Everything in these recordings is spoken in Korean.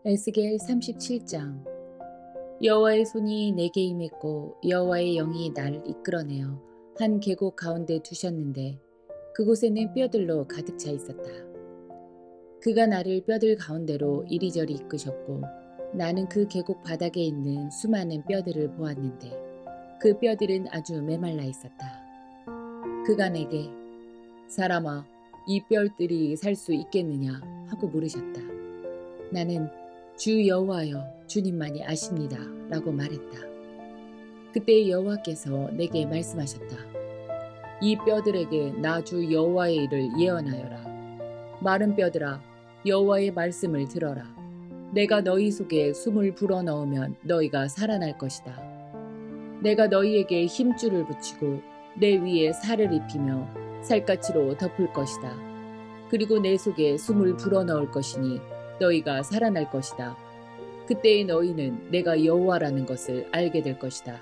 에스겔 37장. 여호와의 손이 내게 임했고 여호와의 영이 나를 이끌어내어 한 계곡 가운데 두셨는데 그곳에는 뼈들로 가득 차 있었다. 그가 나를 뼈들 가운데로 이리저리 이끄셨고 나는 그 계곡 바닥에 있는 수많은 뼈들을 보았는데 그 뼈들은 아주 메말라 있었다. 그가 내게 사람아, 이 뼈들이 살 수 있겠느냐 하고 물으셨다. 나는 주 여호와여, 주님만이 아십니다 라고 말했다. 그때 여호와께서 내게 말씀하셨다. 이 뼈들에게 나 주 여호와의 일을 예언하여라. 마른 뼈들아, 여호와의 말씀을 들어라. 내가 너희 속에 숨을 불어넣으면 너희가 살아날 것이다. 내가 너희에게 힘줄을 붙이고 내 위에 살을 입히며 살갗으로 덮을 것이다. 그리고 내 속에 숨을 불어넣을 것이니 너희가 살아날 것이다. 그때의 너희는 내가 여호와라는 것을 알게 될 것이다.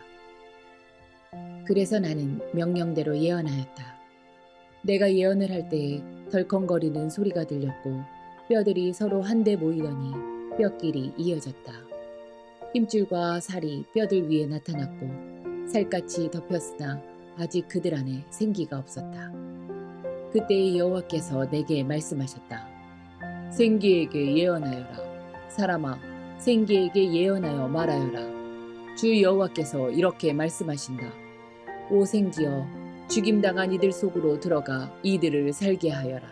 그래서 나는 명령대로 예언하였다. 내가 예언을 할 때에 덜컹거리는 소리가 들렸고 뼈들이 서로 한데 모이더니 뼈끼리 이어졌다. 힘줄과 살이 뼈들 위에 나타났고 살갗이 덮였으나 아직 그들 안에 생기가 없었다. 그때의 여호와께서 내게 말씀하셨다. 생기에게 예언하여라. 사람아, 생기에게 예언하여 말하여라. 주 여호와께서 이렇게 말씀하신다. 오 생기여, 죽임당한 이들 속으로 들어가 이들을 살게 하여라.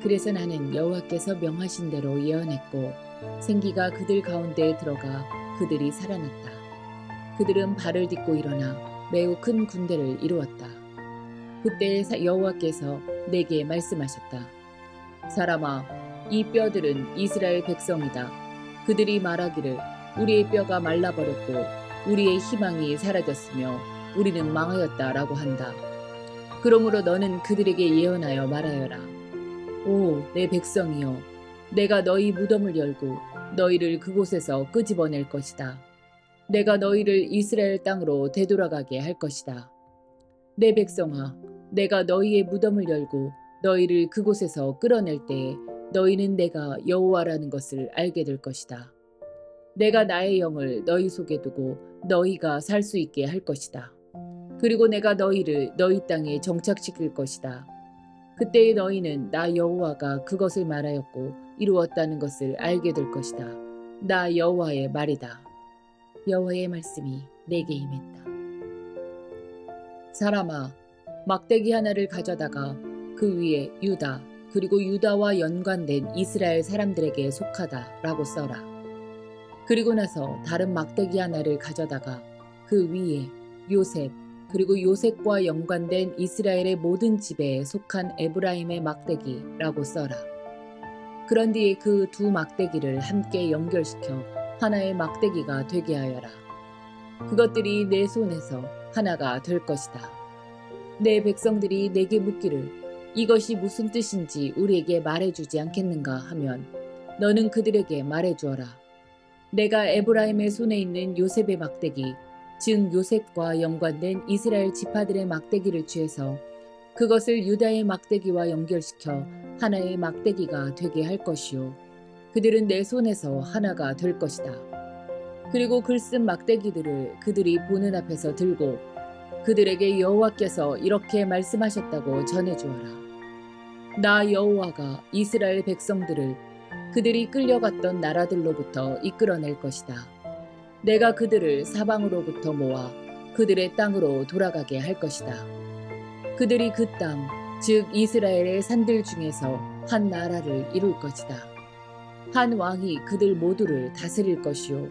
그래서 나는 여호와께서 명하신 대로 예언했고 생기가 그들 가운데에 들어가 그들이 살아났다. 그들은 발을 딛고 일어나 매우 큰 군대를 이루었다. 그때 여호와께서 내게 말씀하셨다. 사람아, 이 뼈들은 이스라엘 백성이다. 그들이 말하기를 우리의 뼈가 말라버렸고 우리의 희망이 사라졌으며 우리는 망하였다라고 한다. 그러므로 너는 그들에게 예언하여 말하여라. 오, 내 백성이여, 내가 너희 무덤을 열고 너희를 그곳에서 끄집어낼 것이다. 내가 너희를 이스라엘 땅으로 되돌아가게 할 것이다. 내 백성아, 내가 너희의 무덤을 열고 너희를 그곳에서 끌어낼 때에 너희는 내가 여호와라는 것을 알게 될 것이다. 내가 나의 영을 너희 속에 두고 너희가 살 수 있게 할 것이다. 그리고 내가 너희를 너희 땅에 정착시킬 것이다. 그때의 너희는 나 여호와가 그것을 말하였고 이루었다는 것을 알게 될 것이다. 나 여호와의 말이다. 여호와의 말씀이 내게 임했다. 사람아, 막대기 하나를 가져다가 그 위에 유다 그리고 유다와 연관된 이스라엘 사람들에게 속하다 라고 써라. 그리고 나서 다른 막대기 하나를 가져다가 그 위에 요셉 그리고 요셉과 연관된 이스라엘의 모든 집에 속한 에브라임의 막대기 라고 써라. 그런 뒤에 그 두 막대기를 함께 연결시켜 하나의 막대기가 되게 하여라. 그것들이 내 손에서 하나가 될 것이다. 내 백성들이 내게 묻기를 이것이 무슨 뜻인지 우리에게 말해주지 않겠는가 하면 너는 그들에게 말해주어라. 내가 에브라임의 손에 있는 요셉의 막대기, 즉 요셉과 연관된 이스라엘 지파들의 막대기를 취해서 그것을 유다의 막대기와 연결시켜 하나의 막대기가 되게 할 것이요. 그들은 내 손에서 하나가 될 것이다. 그리고 글쓴 막대기들을 그들이 보는 앞에서 들고 그들에게 여호와께서 이렇게 말씀하셨다고 전해주어라. 나 여호와가 이스라엘 백성들을 그들이 끌려갔던 나라들로부터 이끌어낼 것이다. 내가 그들을 사방으로부터 모아 그들의 땅으로 돌아가게 할 것이다. 그들이 그 땅, 즉 이스라엘의 산들 중에서 한 나라를 이룰 것이다. 한 왕이 그들 모두를 다스릴 것이요.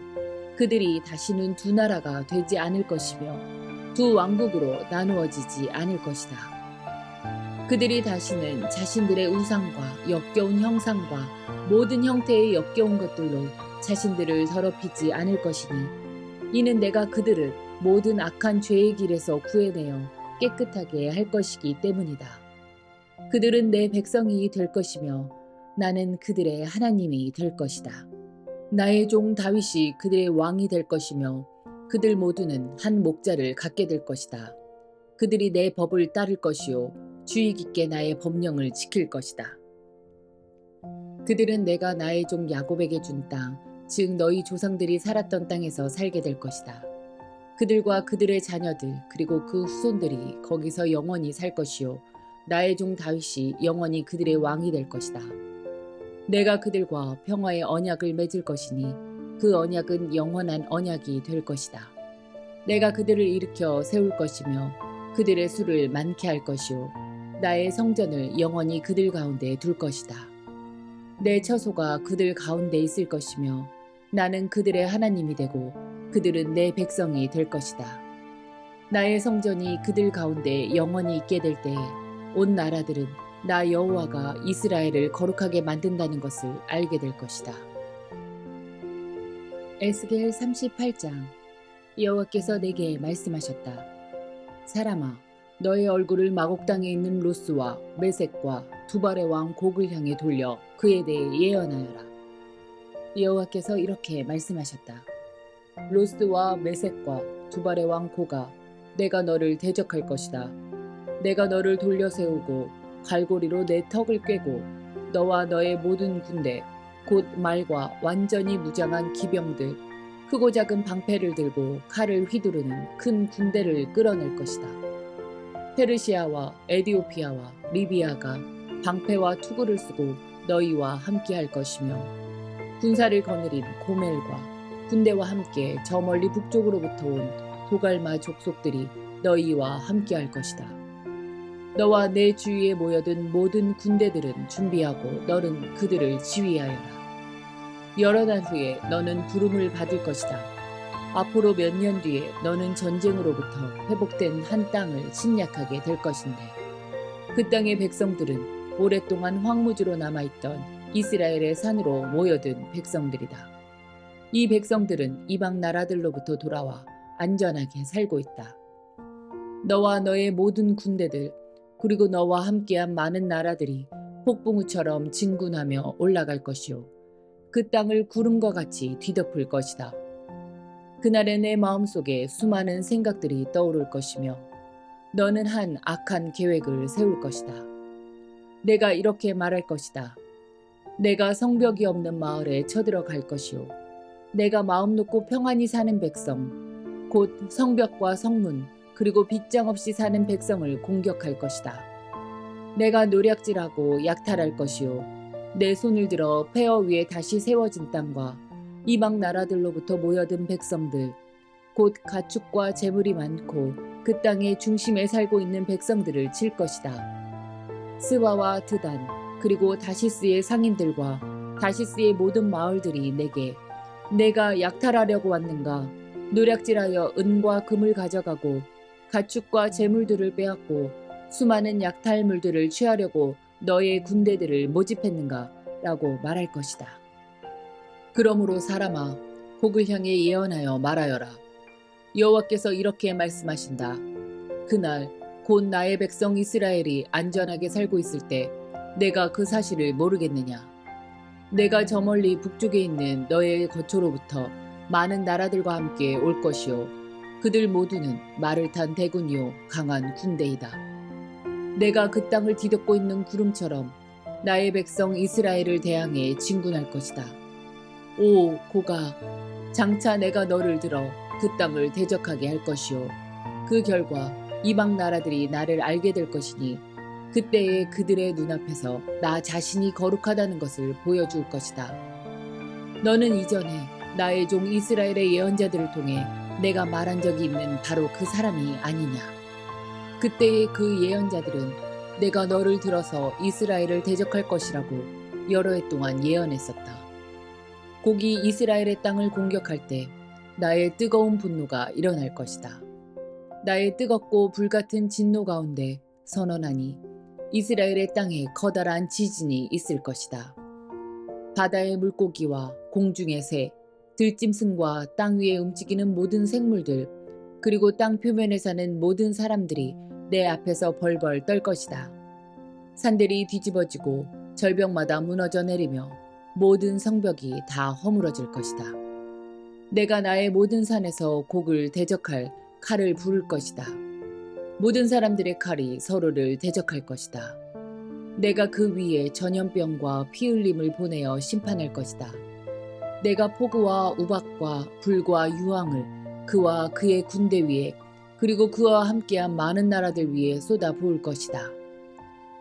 그들이 다시는 두 나라가 되지 않을 것이며 두 왕국으로 나누어지지 않을 것이다. 그들이 다시는 자신들의 우상과 역겨운 형상과 모든 형태의 역겨운 것들로 자신들을 더럽히지 않을 것이니 이는 내가 그들을 모든 악한 죄의 길에서 구해내어 깨끗하게 할 것이기 때문이다. 그들은 내 백성이 될 것이며 나는 그들의 하나님이 될 것이다. 나의 종 다윗이 그들의 왕이 될 것이며 그들 모두는 한 목자를 갖게 될 것이다. 그들이 내 법을 따를 것이요 주의 깊게 나의 법령을 지킬 것이다. 그들은 내가 나의 종 야곱에게 준 땅, 즉 너희 조상들이 살았던 땅에서 살게 될 것이다. 그들과 그들의 자녀들 그리고 그 후손들이 거기서 영원히 살 것이요 나의 종 다윗이 영원히 그들의 왕이 될 것이다. 내가 그들과 평화의 언약을 맺을 것이니 그 언약은 영원한 언약이 될 것이다. 내가 그들을 일으켜 세울 것이며 그들의 수를 많게 할 것이요 나의 성전을 영원히 그들 가운데 둘 것이다. 내 처소가 그들 가운데 있을 것이며 나는 그들의 하나님이 되고 그들은 내 백성이 될 것이다. 나의 성전이 그들 가운데 영원히 있게 될 때에 온 나라들은 나 여호와가 이스라엘을 거룩하게 만든다는 것을 알게 될 것이다. 에스겔 38장. 여호와께서 내게 말씀하셨다. 사람아, 너의 얼굴을 마곡 땅에 있는 로스와 메섹과 두발의 왕 곡을 향해 돌려 그에 대해 예언하여라. 여호와께서 이렇게 말씀하셨다. 로스와 메섹과 두발의 왕 고가, 내가 너를 대적할 것이다. 내가 너를 돌려 세우고 갈고리로 내 턱을 꿰고 너와 너의 모든 군대, 곧 말과 완전히 무장한 기병들, 크고 작은 방패를 들고 칼을 휘두르는 큰 군대를 끌어낼 것이다. 페르시아와 에디오피아와 리비아가 방패와 투구를 쓰고 너희와 함께할 것이며 군사를 거느린 고멜과 군대와 함께 저 멀리 북쪽으로부터 온 도갈마 족속들이 너희와 함께할 것이다. 너와 내 주위에 모여든 모든 군대들은 준비하고 너는 그들을 지휘하여라. 여러 날 후에 너는 부름을 받을 것이다. 앞으로 몇 년 뒤에 너는 전쟁으로부터 회복된 한 땅을 침략하게 될 것인데 그 땅의 백성들은 오랫동안 황무지로 남아있던 이스라엘의 산으로 모여든 백성들이다. 이 백성들은 이방 나라들로부터 돌아와 안전하게 살고 있다. 너와 너의 모든 군대들 그리고 너와 함께한 많은 나라들이 폭풍우처럼 진군하며 올라갈 것이요 그 땅을 구름과 같이 뒤덮을 것이다. 그날에 내 마음속에 수많은 생각들이 떠오를 것이며 너는 한 악한 계획을 세울 것이다. 내가 이렇게 말할 것이다. 내가 성벽이 없는 마을에 쳐들어갈 것이요 내가 마음 놓고 평안히 사는 백성 곧 성벽과 성문 그리고 빗장 없이 사는 백성을 공격할 것이다. 내가 노략질하고 약탈할 것이요 내 손을 들어 폐허 위에 다시 세워진 땅과 이방 나라들로부터 모여든 백성들 곧 가축과 재물이 많고 그 땅의 중심에 살고 있는 백성들을 칠 것이다. 스바와 드단 그리고 다시스의 상인들과 다시스의 모든 마을들이 내게 내가 약탈하려고 왔는가 노략질하여 은과 금을 가져가고 가축과 재물들을 빼앗고 수많은 약탈물들을 취하려고 너의 군대들을 모집했는가 라고 말할 것이다. 그러므로 사람아 곡을 향해 예언하여 말하여라. 여호와께서 이렇게 말씀하신다. 그날 곧 나의 백성 이스라엘이 안전하게 살고 있을 때 내가 그 사실을 모르겠느냐. 내가 저 멀리 북쪽에 있는 너의 거처로부터 많은 나라들과 함께 올 것이요 그들 모두는 말을 탄 대군이요 강한 군대이다. 내가 그 땅을 뒤덮고 있는 구름처럼 나의 백성 이스라엘을 대항해 진군할 것이다. 오 고가, 장차 내가 너를 들어 그 땅을 대적하게 할 것이요 그 결과 이방 나라들이 나를 알게 될 것이니 그때에 그들의 눈앞에서 나 자신이 거룩하다는 것을 보여줄 것이다. 너는 이전에 나의 종 이스라엘의 예언자들을 통해 내가 말한 적이 있는 바로 그 사람이 아니냐. 그때의 그 예언자들은 내가 너를 들어서 이스라엘을 대적할 것이라고 여러 해 동안 예언했었다. 곡이 이스라엘의 땅을 공격할 때 나의 뜨거운 분노가 일어날 것이다. 나의 뜨겁고 불같은 진노 가운데 선언하니 이스라엘의 땅에 커다란 지진이 있을 것이다. 바다의 물고기와 공중의 새, 들짐승과 땅 위에 움직이는 모든 생물들, 그리고 땅 표면에 사는 모든 사람들이 내 앞에서 벌벌 떨 것이다. 산들이 뒤집어지고 절벽마다 무너져 내리며 모든 성벽이 다 허물어질 것이다. 내가 나의 모든 산에서 곡을 대적할 칼을 부를 것이다. 모든 사람들의 칼이 서로를 대적할 것이다. 내가 그 위에 전염병과 피 흘림을 보내어 심판할 것이다. 내가 폭우와 우박과 불과 유황을 그와 그의 군대 위에 그리고 그와 함께한 많은 나라들 위에 쏟아 부을 것이다.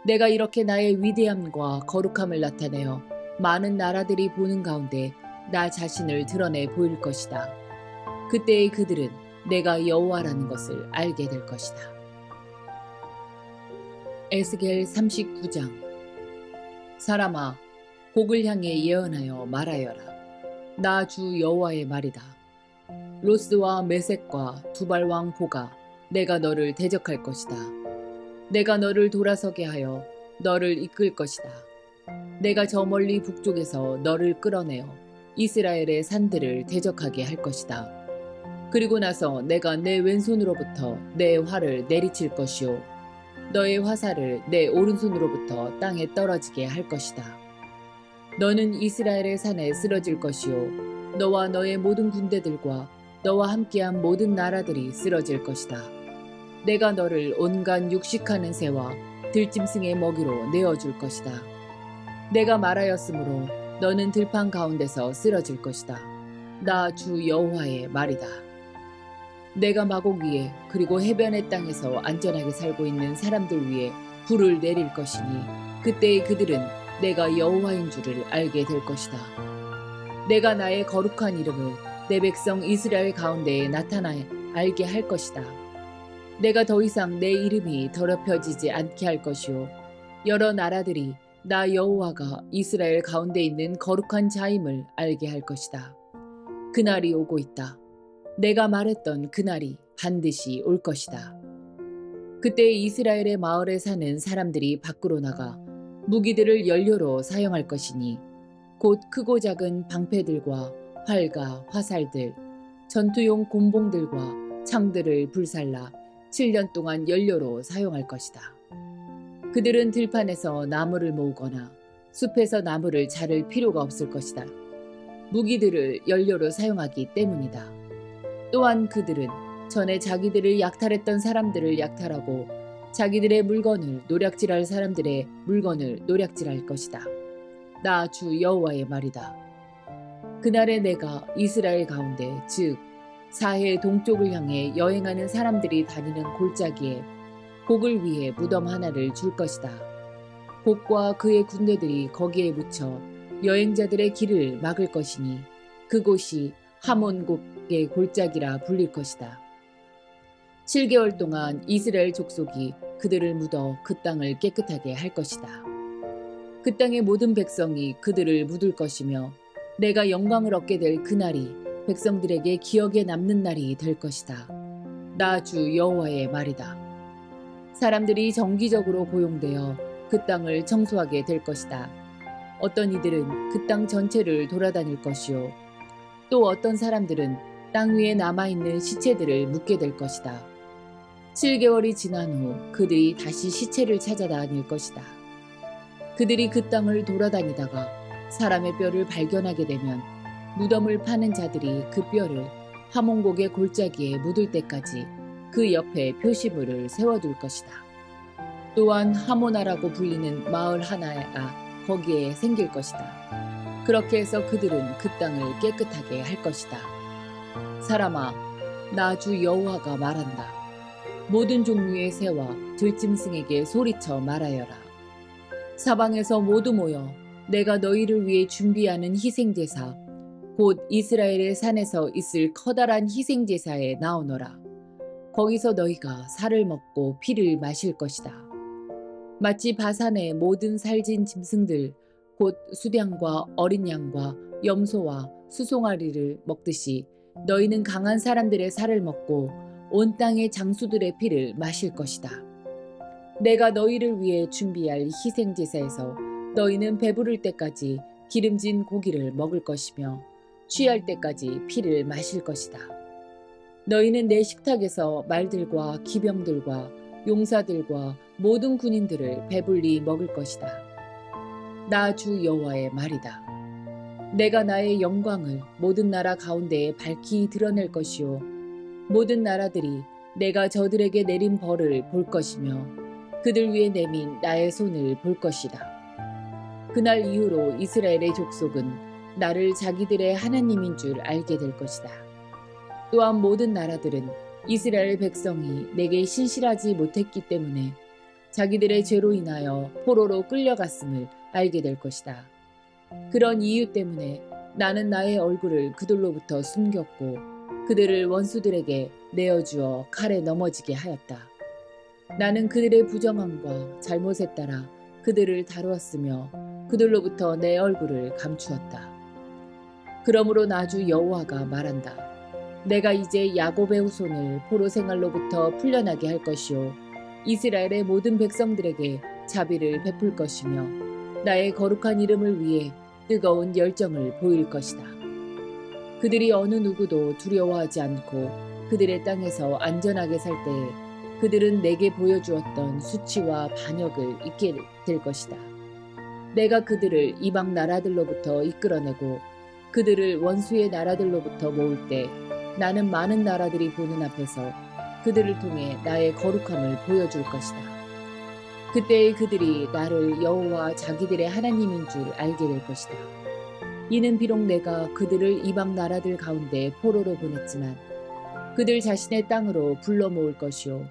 내가 이렇게 나의 위대함과 거룩함을 나타내어 많은 나라들이 보는 가운데 나 자신을 드러내 보일 것이다. 그때의 그들은 내가 여호와라는 것을 알게 될 것이다. 에스겔 39장. 사람아, 곡을 향해 예언하여 말하여라. 나 주 여호와의 말이다. 로스와 메섹과 두발왕 보가 내가 너를 대적할 것이다. 내가 너를 돌아서게 하여 너를 이끌 것이다. 내가 저 멀리 북쪽에서 너를 끌어내어 이스라엘의 산들을 대적하게 할 것이다. 그리고 나서 내가 내 왼손으로부터 내 활을 내리칠 것이요 너의 화살을 내 오른손으로부터 땅에 떨어지게 할 것이다. 너는 이스라엘의 산에 쓰러질 것이요 너와 너의 모든 군대들과 너와 함께한 모든 나라들이 쓰러질 것이다. 내가 너를 온갖 육식하는 새와 들짐승의 먹이로 내어줄 것이다. 내가 말하였으므로 너는 들판 가운데서 쓰러질 것이다. 나 주 여호와의 말이다. 내가 마곡 위에 그리고 해변의 땅에서 안전하게 살고 있는 사람들 위에 불을 내릴 것이니 그때의 그들은 내가 여호와인 줄을 알게 될 것이다. 내가 나의 거룩한 이름을 내 백성 이스라엘 가운데에 나타나 알게 할 것이다. 내가 더 이상 내 이름이 더럽혀지지 않게 할 것이요 여러 나라들이 나 여호와가 이스라엘 가운데 있는 거룩한 자임을 알게 할 것이다. 그날이 오고 있다. 내가 말했던 그날이 반드시 올 것이다. 그때 이스라엘의 마을에 사는 사람들이 밖으로 나가 무기들을 연료로 사용할 것이니 곧 크고 작은 방패들과 활과 화살들, 전투용 곤봉들과 창들을 불살라 7년 동안 연료로 사용할 것이다. 그들은 들판에서 나무를 모으거나 숲에서 나무를 자를 필요가 없을 것이다. 무기들을 연료로 사용하기 때문이다. 또한 그들은 전에 자기들을 약탈했던 사람들을 약탈하고 자기들의 물건을 노략질할 사람들의 물건을 노략질할 것이다. 나 주 여호와의 말이다. 그날에 내가 이스라엘 가운데 즉 사해 동쪽을 향해 여행하는 사람들이 다니는 골짜기에 곡을 위해 무덤 하나를 줄 것이다. 곡과 그의 군대들이 거기에 묻혀 여행자들의 길을 막을 것이니 그곳이 하몬곡의 골짜기라 불릴 것이다. 7개월 동안 이스라엘 족속이 그들을 묻어 그 땅을 깨끗하게 할 것이다. 그 땅의 모든 백성이 그들을 묻을 것이며 내가 영광을 얻게 될 그날이 백성들에게 기억에 남는 날이 될 것이다. 나 주 여호와의 말이다. 사람들이 정기적으로 고용되어 그 땅을 청소하게 될 것이다. 어떤 이들은 그 땅 전체를 돌아다닐 것이요 또 어떤 사람들은 땅 위에 남아있는 시체들을 묻게 될 것이다. 7개월이 지난 후 그들이 다시 시체를 찾아다닐 것이다. 그들이 그 땅을 돌아다니다가 사람의 뼈를 발견하게 되면 무덤을 파는 자들이 그 뼈를 하몬곡의 골짜기에 묻을 때까지 그 옆에 표시물을 세워둘 것이다. 또한 하모나라고 불리는 마을 하나가 거기에 생길 것이다. 그렇게 해서 그들은 그 땅을 깨끗하게 할 것이다. 사람아, 나 주 여호와가 말한다. 모든 종류의 새와 들짐승에게 소리쳐 말하여라. 사방에서 모두 모여 내가 너희를 위해 준비하는 희생제사 곧 이스라엘의 산에서 있을 커다란 희생제사에 나오너라. 거기서 너희가 살을 먹고 피를 마실 것이다. 마치 바산의 모든 살진 짐승들 곧 수량과 어린 양과 염소와 수송아리를 먹듯이 너희는 강한 사람들의 살을 먹고 온 땅의 장수들의 피를 마실 것이다. 내가 너희를 위해 준비할 희생제사에서 너희는 배부를 때까지 기름진 고기를 먹을 것이며 취할 때까지 피를 마실 것이다. 너희는 내 식탁에서 말들과 기병들과 용사들과 모든 군인들을 배불리 먹을 것이다. 나 주 여호와의 말이다. 내가 나의 영광을 모든 나라 가운데에 밝히 드러낼 것이요 모든 나라들이 내가 저들에게 내린 벌을 볼 것이며 그들 위에 내민 나의 손을 볼 것이다. 그날 이후로 이스라엘의 족속은 나를 자기들의 하나님인 줄 알게 될 것이다. 또한 모든 나라들은 이스라엘 백성이 내게 신실하지 못했기 때문에 자기들의 죄로 인하여 포로로 끌려갔음을 알게 될 것이다. 그런 이유 때문에 나는 나의 얼굴을 그들로부터 숨겼고 그들을 원수들에게 내어주어 칼에 넘어지게 하였다. 나는 그들의 부정함과 잘못에 따라 그들을 다루었으며 그들로부터 내 얼굴을 감추었다. 그러므로 나주 여호와가 말한다. 내가 이제 야곱의 후손을 포로 생활로부터 풀려나게 할 것이요 이스라엘의 모든 백성들에게 자비를 베풀 것이며 나의 거룩한 이름을 위해 뜨거운 열정을 보일 것이다. 그들이 어느 누구도 두려워하지 않고 그들의 땅에서 안전하게 살 때에 그들은 내게 보여주었던 수치와 반역을 잊게 될 것이다. 내가 그들을 이방 나라들로부터 이끌어내고 그들을 원수의 나라들로부터 모을 때 나는 많은 나라들이 보는 앞에서 그들을 통해 나의 거룩함을 보여줄 것이다. 그때에 그들이 나를 여호와 자기들의 하나님인 줄 알게 될 것이다. 이는 비록 내가 그들을 이방 나라들 가운데 포로로 보냈지만 그들 자신의 땅으로 불러 모을 것이요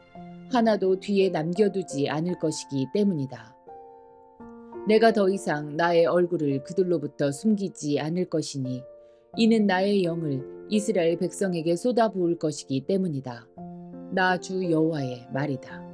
하나도 뒤에 남겨두지 않을 것이기 때문이다. 내가 더 이상 나의 얼굴을 그들로부터 숨기지 않을 것이니 이는 나의 영을 이스라엘 백성에게 쏟아부을 것이기 때문이다. 나 주 여호와의 말이다.